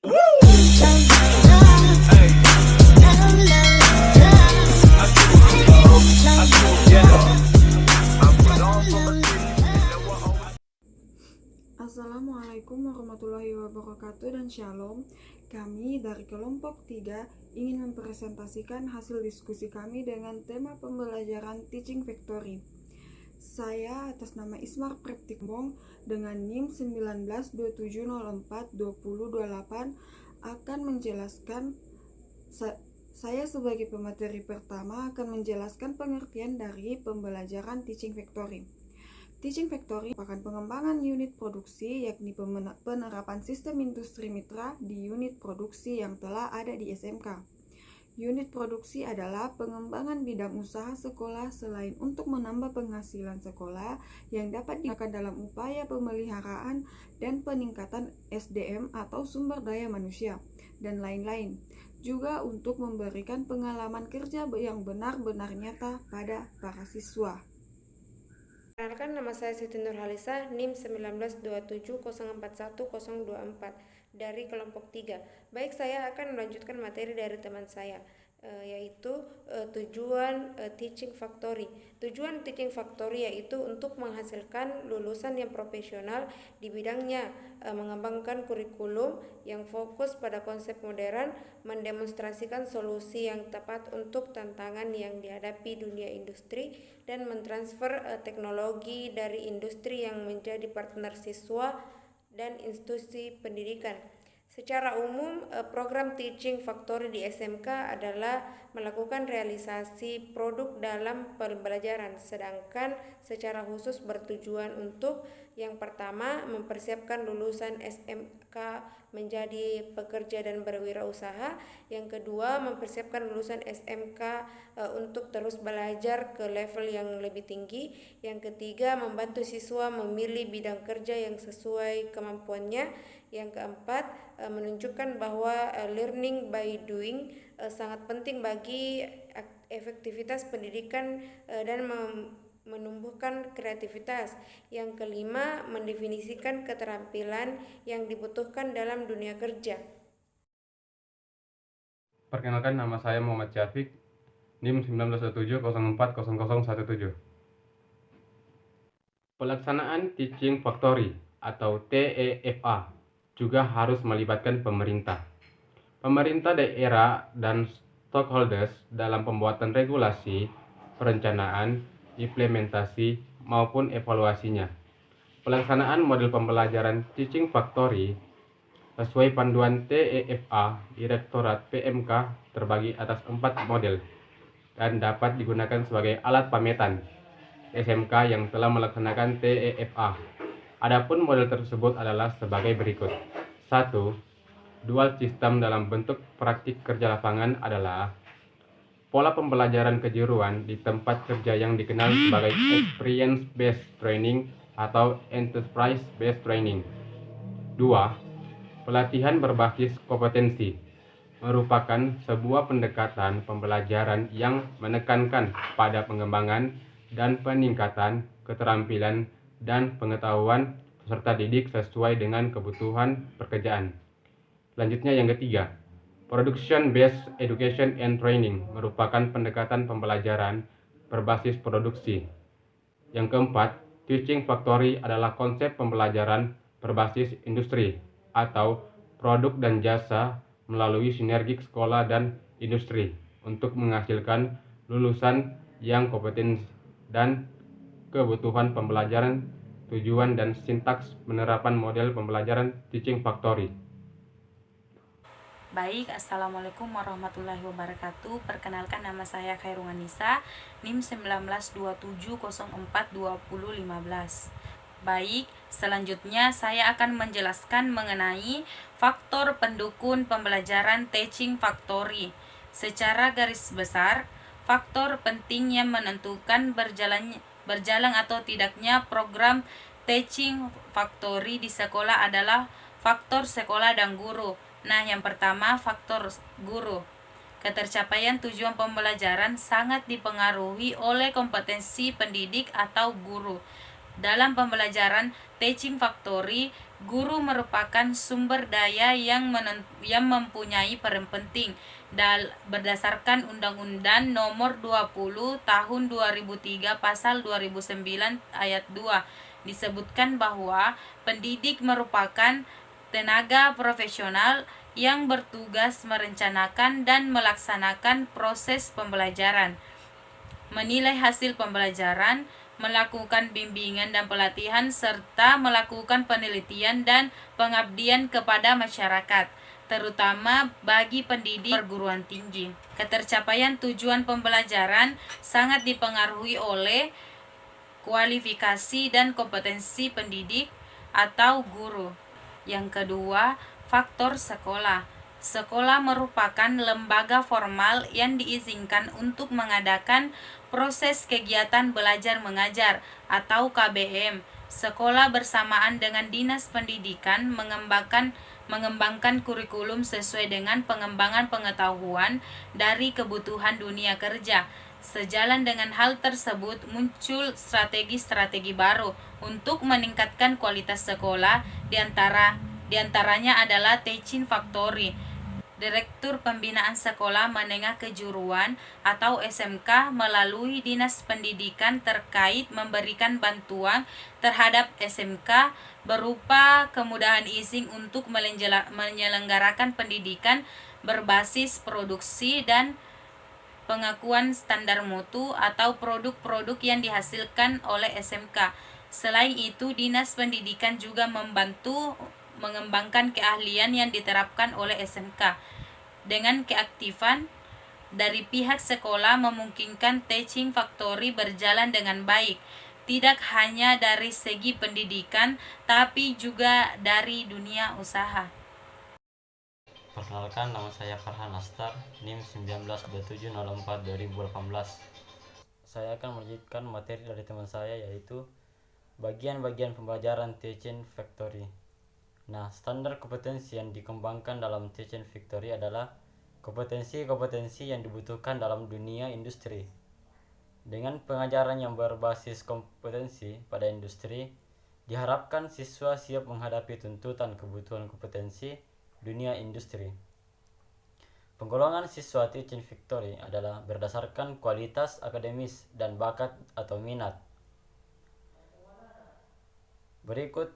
Assalamualaikum warahmatullahi wabarakatuh dan shalom. Kami dari kelompok 3 ingin mempresentasikan hasil diskusi kami dengan tema pembelajaran Teaching Factory. Saya atas nama Ismar Preptikbong dengan NIM 1927042028 akan menjelaskan. Saya sebagai pemateri pertama akan menjelaskan pengertian dari pembelajaran Teaching Factory. Teaching Factory merupakan pengembangan unit produksi, yakni penerapan sistem industri mitra di unit produksi yang telah ada di SMK. Unit produksi adalah pengembangan bidang usaha sekolah selain untuk menambah penghasilan sekolah yang dapat digunakan dalam upaya pemeliharaan dan peningkatan SDM atau sumber daya manusia, dan lain-lain. Juga untuk memberikan pengalaman kerja yang benar-benar nyata pada para siswa. Perkenalkan, nama saya Siti Nurhalisa, NIM 1927041024 dari kelompok 3. Baik, saya akan melanjutkan materi dari teman saya, yaitu tujuan Teaching Factory. Tujuan Teaching Factory yaitu untuk menghasilkan lulusan yang profesional di bidangnya, mengembangkan kurikulum yang fokus pada konsep modern, mendemonstrasikan solusi yang tepat untuk tantangan yang dihadapi dunia industri, dan mentransfer teknologi dari industri yang menjadi partner siswa dan institusi pendidikan. Secara umum, program Teaching Factory di SMK adalah melakukan realisasi produk dalam pembelajaran, sedangkan secara khusus bertujuan untuk yang pertama, mempersiapkan lulusan SMK menjadi pekerja dan berwirausaha. Yang kedua, mempersiapkan lulusan SMK untuk terus belajar ke level yang lebih tinggi. Yang ketiga, membantu siswa memilih bidang kerja yang sesuai kemampuannya. Yang keempat, menunjukkan bahwa learning by doing sangat penting bagi efektivitas pendidikan dan menumbuhkan kreativitas. Yang kelima, mendefinisikan keterampilan yang dibutuhkan dalam dunia kerja. Perkenalkan, nama saya Muhammad Syafiq, NIM 1917040017. Pelaksanaan Teaching Factory atau TEFA juga harus melibatkan pemerintah. Pemerintah daerah dan stakeholders dalam pembuatan regulasi, perencanaan, implementasi, maupun evaluasinya. Pelaksanaan model pembelajaran Teaching Factory sesuai panduan TEFA Direktorat PMK terbagi atas 4 model dan dapat digunakan sebagai alat pametan SMK yang telah melaksanakan TEFA. Adapun model tersebut adalah sebagai berikut. 1. Dual system dalam bentuk praktik kerja lapangan adalah pola pembelajaran kejuruan di tempat kerja yang dikenal sebagai experience-based training atau enterprise-based training. 2. Pelatihan berbasis kompetensi merupakan sebuah pendekatan pembelajaran yang menekankan pada pengembangan dan peningkatan keterampilan dan pengetahuan peserta didik sesuai dengan kebutuhan pekerjaan. Selanjutnya yang ketiga, Production-Based Education and Training merupakan pendekatan pembelajaran berbasis produksi. Yang keempat, Teaching Factory adalah konsep pembelajaran berbasis industri atau produk dan jasa melalui sinergi sekolah dan industri untuk menghasilkan lulusan yang kompeten dan kebutuhan pembelajaran, tujuan dan sintaks penerapan model pembelajaran Teaching Factory. Baik, Assalamualaikum warahmatullahi wabarakatuh. Perkenalkan, nama saya Khairul Anissa, NIM 1927042015. Baik, selanjutnya saya akan menjelaskan mengenai faktor pendukung pembelajaran Teaching Factory. Secara garis besar, faktor penting yang menentukan berjalan atau tidaknya program Teaching Factory di sekolah adalah faktor sekolah dan guru. Nah, yang pertama, faktor guru. Ketercapaian tujuan pembelajaran sangat dipengaruhi oleh kompetensi pendidik atau guru. Dalam pembelajaran, Teaching Factory, guru merupakan sumber daya yang mempunyai peran penting berdasarkan Undang-Undang Nomor 20 Tahun 2003 Pasal 2009 Ayat 2 disebutkan bahwa pendidik merupakan tenaga profesional yang bertugas merencanakan dan melaksanakan proses pembelajaran, menilai hasil pembelajaran, melakukan bimbingan dan pelatihan, serta melakukan penelitian dan pengabdian kepada masyarakat, terutama bagi pendidik perguruan tinggi. Ketercapaian tujuan pembelajaran sangat dipengaruhi oleh kualifikasi dan kompetensi pendidik atau guru. Yang kedua, faktor sekolah. Sekolah merupakan lembaga formal yang diizinkan untuk mengadakan proses kegiatan belajar mengajar atau KBM. Sekolah bersamaan dengan Dinas Pendidikan mengembangkan kurikulum sesuai dengan pengembangan pengetahuan dari kebutuhan dunia kerja. Sejalan dengan hal tersebut muncul strategi-strategi baru untuk meningkatkan kualitas sekolah, diantaranya adalah Teaching Factory. Direktur Pembinaan Sekolah Menengah Kejuruan atau SMK melalui Dinas Pendidikan terkait memberikan bantuan terhadap SMK berupa kemudahan izin untuk menyelenggarakan pendidikan berbasis produksi dan pengakuan standar mutu atau produk-produk yang dihasilkan oleh SMK. Selain itu, Dinas Pendidikan juga membantu mengembangkan keahlian yang diterapkan oleh SMK. Dengan keaktifan dari pihak sekolah memungkinkan Teaching Factory berjalan dengan baik, tidak hanya dari segi pendidikan, tapi juga dari dunia usaha. Perkenalkan, nama saya Farhan Astar, NIM 192704/2018. Saya akan melanjutkan materi dari teman saya, yaitu bagian-bagian pembelajaran Teaching Factory. Nah, standar kompetensi yang dikembangkan dalam Teaching Factory adalah kompetensi-kompetensi yang dibutuhkan dalam dunia industri. Dengan pengajaran yang berbasis kompetensi pada industri, diharapkan siswa siap menghadapi tuntutan kebutuhan kompetensi dunia industri. Penggolongan siswa Teaching Factory adalah berdasarkan kualitas akademis dan bakat atau minat. Berikut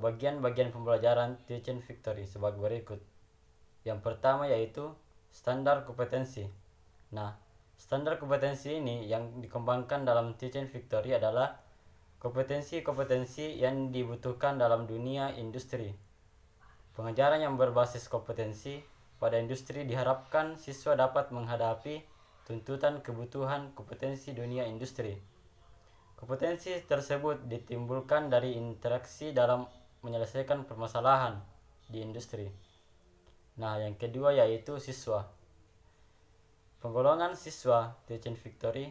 bagian-bagian pembelajaran Teaching Factory sebagai berikut. Yang pertama yaitu standar kompetensi. Nah, standar kompetensi ini yang dikembangkan dalam Teaching Factory adalah kompetensi-kompetensi yang dibutuhkan dalam dunia industri. Pengajaran yang berbasis kompetensi pada industri diharapkan siswa dapat menghadapi tuntutan kebutuhan kompetensi dunia industri. Kompetensi tersebut ditimbulkan dari interaksi dalam menyelesaikan permasalahan di industri. Nah, yang kedua yaitu siswa. Penggolongan siswa Teaching Factory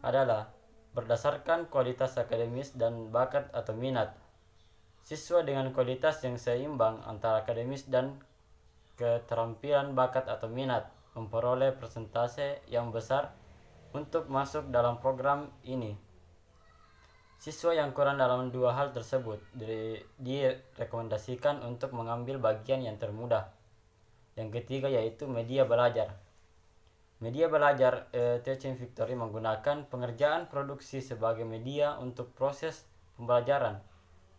adalah berdasarkan kualitas akademis dan bakat atau minat. Siswa dengan kualitas yang seimbang antara akademis dan keterampilan bakat atau minat memperoleh persentase yang besar untuk masuk dalam program ini. Siswa yang kurang dalam dua hal tersebut direkomendasikan untuk mengambil bagian yang termudah. Yang ketiga yaitu media belajar. Media belajar Teaching Factory menggunakan pengerjaan produksi sebagai media untuk proses pembelajaran.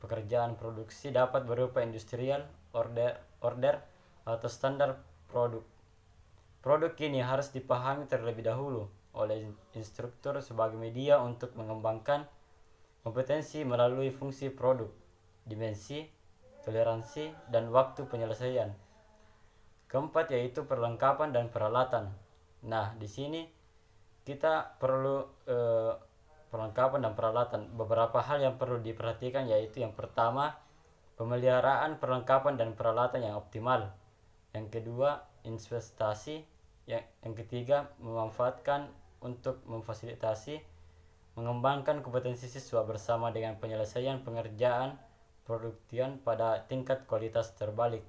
Pekerjaan produksi dapat berupa industrial, order atau standar produk. Produk ini harus dipahami terlebih dahulu oleh instruktur sebagai media untuk mengembangkan kompetensi melalui fungsi produk, dimensi, toleransi, dan waktu penyelesaian. Keempat yaitu perlengkapan dan peralatan. Nah, di sini kita perlu perlengkapan dan peralatan. Beberapa hal yang perlu diperhatikan yaitu yang pertama, pemeliharaan perlengkapan dan peralatan yang optimal. Yang kedua, investasi. Yang ketiga, memanfaatkan untuk memfasilitasi mengembangkan kompetensi siswa bersama dengan penyelesaian pengerjaan produktian pada tingkat kualitas terbalik.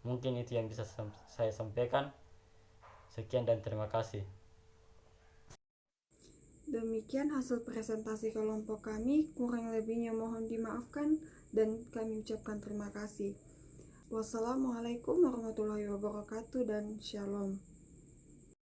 Mungkin itu yang bisa saya sampaikan. Sekian dan terima kasih. Demikian hasil presentasi kelompok kami, kurang lebihnya mohon dimaafkan dan kami ucapkan terima kasih. Wassalamualaikum warahmatullahi wabarakatuh dan shalom.